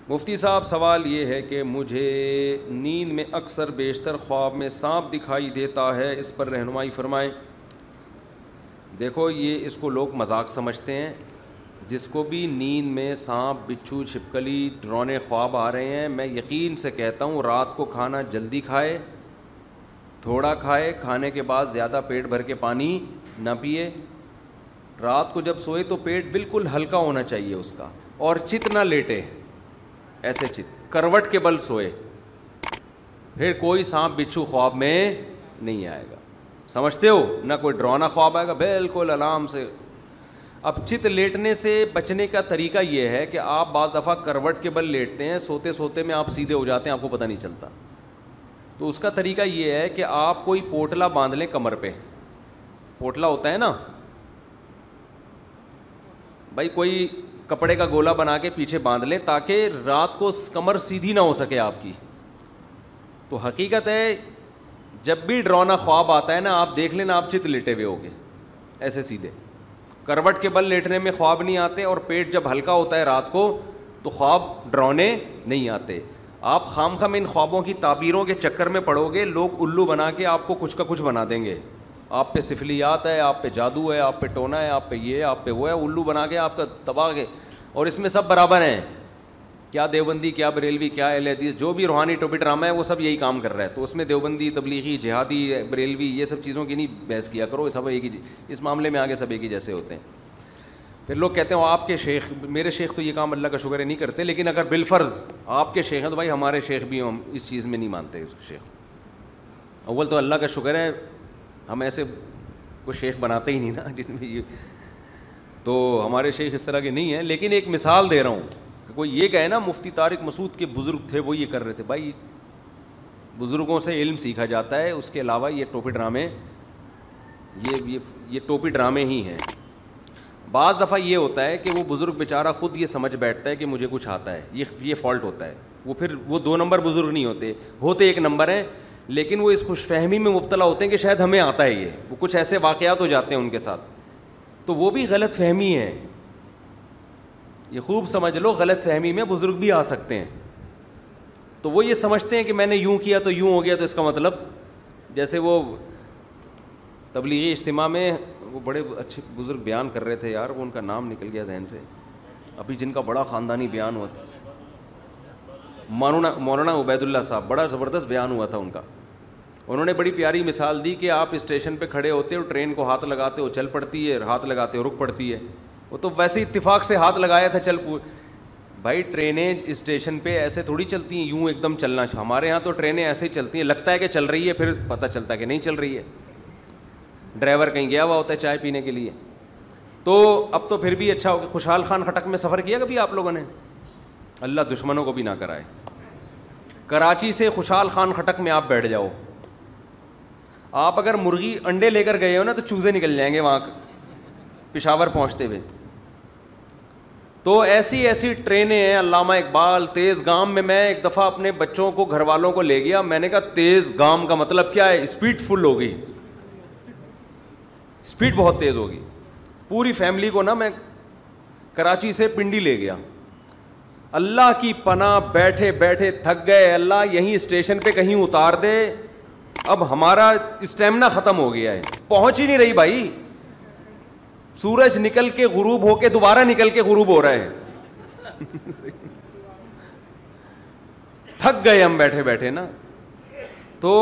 مفتی صاحب سوال یہ ہے کہ مجھے نیند میں اکثر بیشتر خواب میں سانپ دکھائی دیتا ہے, اس پر رہنمائی فرمائیں. دیکھو یہ اس کو لوگ مذاق سمجھتے ہیں. جس کو بھی نیند میں سانپ بچھو چھپکلی ڈرانے خواب آ رہے ہیں, میں یقین سے کہتا ہوں رات کو کھانا جلدی کھائے, تھوڑا کھائے, کھانے کے بعد زیادہ پیٹ بھر کے پانی نہ پیے. رات کو جب سوئے تو پیٹ بالکل ہلکا ہونا چاہیے اس کا, اور چت نہ لیٹے, ایسے چت کروٹ کے بل سوئے, پھر کوئی سانپ بچھو خواب میں نہیں آئے گا. سمجھتے ہو, نہ کوئی ڈرانا خواب آئے گا, بالکل آرام سے. اب چت لیٹنے سے بچنے کا طریقہ یہ ہے کہ آپ بعض دفعہ کروٹ کے بل لیٹتے ہیں, سوتے سوتے میں آپ سیدھے ہو جاتے ہیں, آپ کو پتہ نہیں چلتا. تو اس کا طریقہ یہ ہے کہ آپ کوئی پوٹلا باندھ لیں کمر پہ. پوٹلا ہوتا ہے نا بھائی, کوئی کپڑے کا گولا بنا کے پیچھے باندھ لیں تاکہ رات کو کمر سیدھی نہ ہو سکے آپ کی. تو حقیقت ہے جب بھی ڈرانا خواب آتا ہے نا, آپ دیکھ لینا آپ چت لیٹے ہوئے ہوگے ایسے سیدھے. کروٹ کے بل لیٹنے میں خواب نہیں آتے, اور پیٹ جب ہلکا ہوتا ہے رات کو تو خواب ڈرانے نہیں آتے. آپ خام خام ان خوابوں کی تعبیروں کے چکر میں پڑو گے, لوگ الو بنا کے آپ کو کچھ کا کچھ بنا دیں گے. آپ پہ سفلیات ہے, آپ پہ جادو ہے, آپ پہ ٹونا ہے, آپ پہ یہ ہے, آپ پہ وہ ہے, الو بنا کے آپ کا تباہ کے. اور اس میں سب برابر ہیں, کیا دیوبندی, کیا بریلوی, کیا اہل حدیث, جو بھی روحانی ٹوپی ڈرامہ ہے وہ سب یہی کام کر رہا ہے. تو اس میں دیوبندی, تبلیغی, جہادی, بریلوی, یہ سب چیزوں کی نہیں بحث کیا کرو, سب ایک ہی, اس معاملے میں آگے سب ایک ہی جیسے ہوتے ہیں. پھر لوگ کہتے ہیں آپ کے شیخ, میرے شیخ تو یہ کام اللہ کا شکر ہے نہیں کرتے, لیکن اگر بالفرض آپ کے شیخ ہیں تو بھائی ہمارے شیخ بھی ہم اس چیز میں نہیں مانتے. شیخ اول تو اللہ کا شکر ہے ہم ایسے کوئی شیخ بناتے ہی نہیں نا جن میں یہ, تو ہمارے شیخ اس طرح کے نہیں ہیں. لیکن ایک مثال دے رہا ہوں کہ کوئی یہ کہے نا مفتی طارق مسعود کے بزرگ تھے وہ یہ کر رہے تھے, بھائی بزرگوں سے علم سیکھا جاتا ہے, اس کے علاوہ یہ ٹوپی ڈرامے, یہ ٹوپی ڈرامے ہی ہیں. بعض دفعہ یہ ہوتا ہے کہ وہ بزرگ بیچارہ خود یہ سمجھ بیٹھتا ہے کہ مجھے کچھ آتا ہے, یہ فالٹ ہوتا ہے. وہ پھر وہ 2 نمبر بزرگ نہیں ہوتے 1 نمبر ہیں, لیکن وہ اس خوش فہمی میں مبتلا ہوتے ہیں کہ شاید ہمیں آتا ہے یہ. وہ کچھ ایسے واقعات ہو جاتے ہیں ان کے ساتھ, تو وہ بھی غلط فہمی ہے. یہ خوب سمجھ لو, غلط فہمی میں بزرگ بھی آ سکتے ہیں. تو وہ یہ سمجھتے ہیں کہ میں نے یوں کیا تو یوں ہو گیا, تو اس کا مطلب جیسے وہ تبلیغی اجتماع میں وہ بڑے اچھے بزرگ بیان کر رہے تھے یار, وہ ان کا نام نکل گیا ذہن سے ابھی, جن کا بڑا خاندانی بیان ہوا تھا, مولانا عبید اللہ صاحب, بڑا زبردست بیان ہوا تھا ان کا. انہوں نے بڑی پیاری مثال دی کہ آپ اسٹیشن پہ کھڑے ہوتے ہو, ٹرین کو ہاتھ لگاتے ہو چل پڑتی ہے, ہاتھ لگاتے ہو رک پڑتی ہے. وہ تو ویسے اتفاق سے ہاتھ لگایا تھا بھائی ٹرینیں اسٹیشن پہ ایسے تھوڑی چلتی ہیں یوں ایک دم چلنا. ہمارے یہاں تو ٹرینیں ایسے ہی چلتی ہیں, لگتا ہے کہ چل رہی ہے, پھر پتہ چلتا ہے کہ نہیں چل رہی ہے, ڈرائیور کہیں گیا ہوا ہوتا ہے چائے پینے کے لیے. تو اب تو پھر بھی اچھا ہو گیا. خوشحال خان خٹک میں سفر کیا کبھی آپ لوگوں نے؟ اللہ دشمنوں کو بھی نہ کرائے. کراچی سے خوشحال خان خٹک میں آپ بیٹھ جاؤ, آپ اگر مرغی انڈے لے کر گئے ہو نا تو چوزے نکل جائیں گے وہاں پشاور پہنچتے ہوئے. تو ایسی ٹرینیں ہیں. علامہ اقبال تیز گام میں ایک دفعہ اپنے بچوں کو گھر والوں کو لے گیا, میں نے کہا تیز گام کا مطلب کیا ہے؟ اسپیڈ فل ہو گئی, اسپیڈ بہت تیز ہوگی. پوری فیملی کو نا میں کراچی سے پنڈی لے گیا. اللہ کی پناہ بیٹھے بیٹھے تھک گئے, اللہ یہیں اسٹیشن پہ کہیں اتار دے, اب ہمارا اسٹیمنا ختم ہو گیا ہے, پہنچ ہی نہیں رہی بھائی. سورج نکل کے غروب ہو کے دوبارہ نکل کے غروب ہو رہا ہے. تھک گئے ہم بیٹھے بیٹھے نا. تو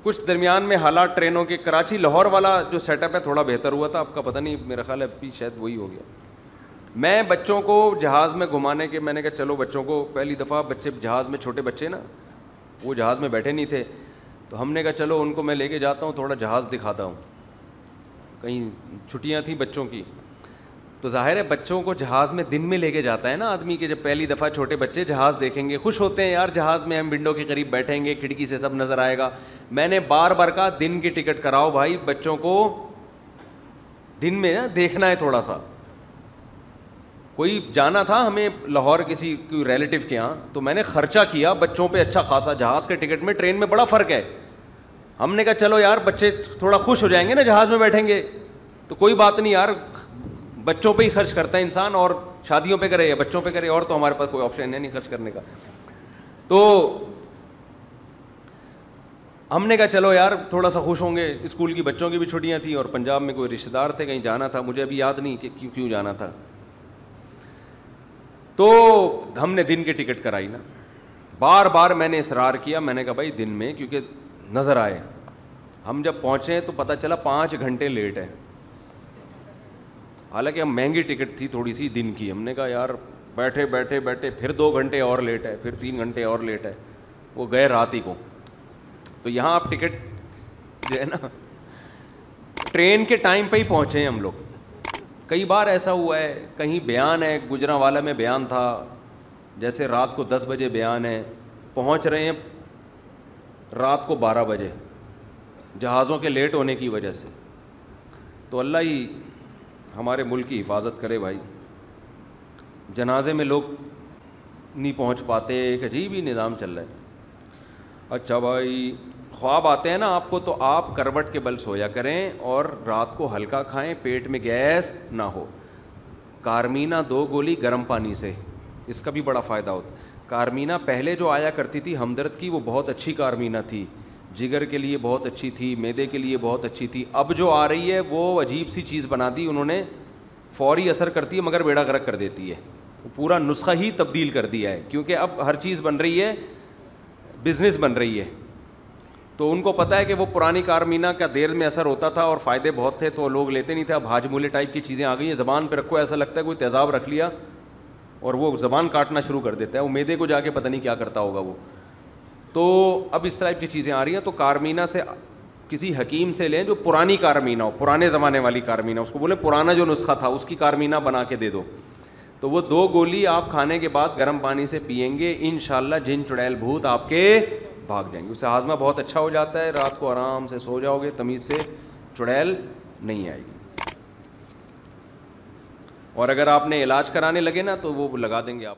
کچھ درمیان میں حالات ٹرینوں کے, کراچی لاہور والا جو سیٹ اپ ہے تھوڑا بہتر ہوا تھا, آپ کا پتہ نہیں, میرا خیال ہے ابھی شاید وہی ہو گیا. میں بچوں کو جہاز میں گھمانے کے, میں نے کہا چلو بچوں کو, پہلی دفعہ بچے جہاز میں, چھوٹے بچے نا وہ جہاز میں بیٹھے نہیں تھے, تو ہم نے کہا چلو ان کو میں لے کے جاتا ہوں, تھوڑا جہاز دکھاتا ہوں. کہیں چھٹیاں تھیں بچوں کی, تو ظاہر ہے بچوں کو جہاز میں دن میں لے کے جاتا ہے نا آدمی, کہ جب پہلی دفعہ چھوٹے بچے جہاز دیکھیں گے خوش ہوتے ہیں, یار جہاز میں ہم ونڈو کے قریب بیٹھیں گے, کھڑکی سے سب نظر آئے گا. میں نے بار بار کہا دن کی ٹکٹ کراؤ بھائی, بچوں کو دن میں نا دیکھنا ہے تھوڑا سا. کوئی جانا تھا ہمیں لاہور کسی کوئی ریلیٹیو کے یہاں, تو میں نے خرچہ کیا بچوں پہ اچھا خاصا. جہاز کے ٹکٹ میں ٹرین میں بڑا فرق ہے. ہم نے کہا چلو یار بچے تھوڑا خوش ہو جائیں گے نا جہاز میں بیٹھیں گے, تو کوئی بات نہیں یار, بچوں پہ ہی خرچ کرتا ہے انسان, اور شادیوں پہ کرے یا بچوں پہ کرے, اور تو ہمارے پاس کوئی آپشن ہے نہیں خرچ کرنے کا. تو ہم نے کہا چلو یار تھوڑا سا خوش ہوں گے, اسکول کی بچوں کی بھی چھٹیاں تھیں اور پنجاب میں کوئی رشتہ دار تھے, کہیں جانا تھا, مجھے ابھی یاد نہیں کہ کیوں جانا تھا. تو ہم نے دن کی ٹکٹ کرائی نا, بار بار میں نے اصرار کیا, میں نے کہا بھائی دن میں, کیونکہ نظر آئے. ہم جب پہنچے تو پتہ چلا 5 گھنٹے لیٹ ہے, حالانکہ ہم مہنگی ٹکٹ تھی تھوڑی سی دن کی. ہم نے کہا یار بیٹھے بیٹھے بیٹھے پھر 2 گھنٹے اور لیٹ ہے, پھر 3 گھنٹے اور لیٹ ہے, وہ گئے رات ہی کو. تو یہاں آپ ٹکٹ جو ہے نا ٹرین کے ٹائم پہ ہی پہنچے ہیں ہم لوگ. کئی بار ایسا ہوا ہے, کہیں بیان ہے, گجرانوالہ میں بیان تھا, جیسے رات کو 10 بجے بیان ہے, پہنچ رہے ہیں رات کو 12 بجے جہازوں کے لیٹ ہونے کی وجہ سے. تو اللہ ہی ہمارے ملک کی حفاظت کرے بھائی. جنازے میں لوگ نہیں پہنچ پاتے, ایک عجیب ہی نظام چل رہا ہے. اچھا بھائی, خواب آتے ہیں نا آپ کو, تو آپ کروٹ کے بل سویا کریں اور رات کو ہلکا کھائیں, پیٹ میں گیس نہ ہو. کارمینا 2 گولی گرم پانی سے, اس کا بھی بڑا فائدہ ہوتا ہے. کارمینا پہلے جو آیا کرتی تھی ہمدرد کی, وہ بہت اچھی کارمینا تھی, جگر کے لیے بہت اچھی تھی, معدے کے لیے بہت اچھی تھی. اب جو آ رہی ہے وہ عجیب سی چیز بنا دی انہوں نے, فوری اثر کرتی ہے مگر بیڑا غرق کر دیتی ہے. پورا نسخہ ہی تبدیل کر دیا ہے, کیونکہ اب ہر چیز بن رہی ہے, بزنس بن رہی ہے. تو ان کو پتہ ہے کہ وہ پرانی کارمینا کا دیر میں اثر ہوتا تھا اور فائدے بہت تھے, تو لوگ لیتے نہیں تھے. اب ہاجمولے ٹائپ کی چیزیں آ گئی ہیں, زبان پہ رکھو ایسا لگتا ہے کوئی تیزاب رکھ لیا اور وہ زبان کاٹنا شروع کر دیتا ہے, وہ معدے کو جا کے پتہ نہیں کیا کرتا ہوگا وہ. تو اب اس ٹائپ کی چیزیں آ رہی ہیں. تو کارمینا سے کسی حکیم سے لیں جو پرانی کارمینا ہو, پرانے زمانے والی کارمینا, اس کو بولے پرانا جو نسخہ تھا اس کی کارمینا بنا کے دے دو. تو وہ 2 گولی آپ کھانے کے بعد گرم پانی سے پئیں گے, انشاءاللہ جن چڑیل بھوت آپ کے بھاگ جائیں گے. اس سے ہاضمہ بہت اچھا ہو جاتا ہے, رات کو آرام سے سو جاؤ گے, تمیز سے چڑیل نہیں آئے گی. اور اگر آپ نے علاج کرانے لگے نا تو وہ لگا دیں گے آپ.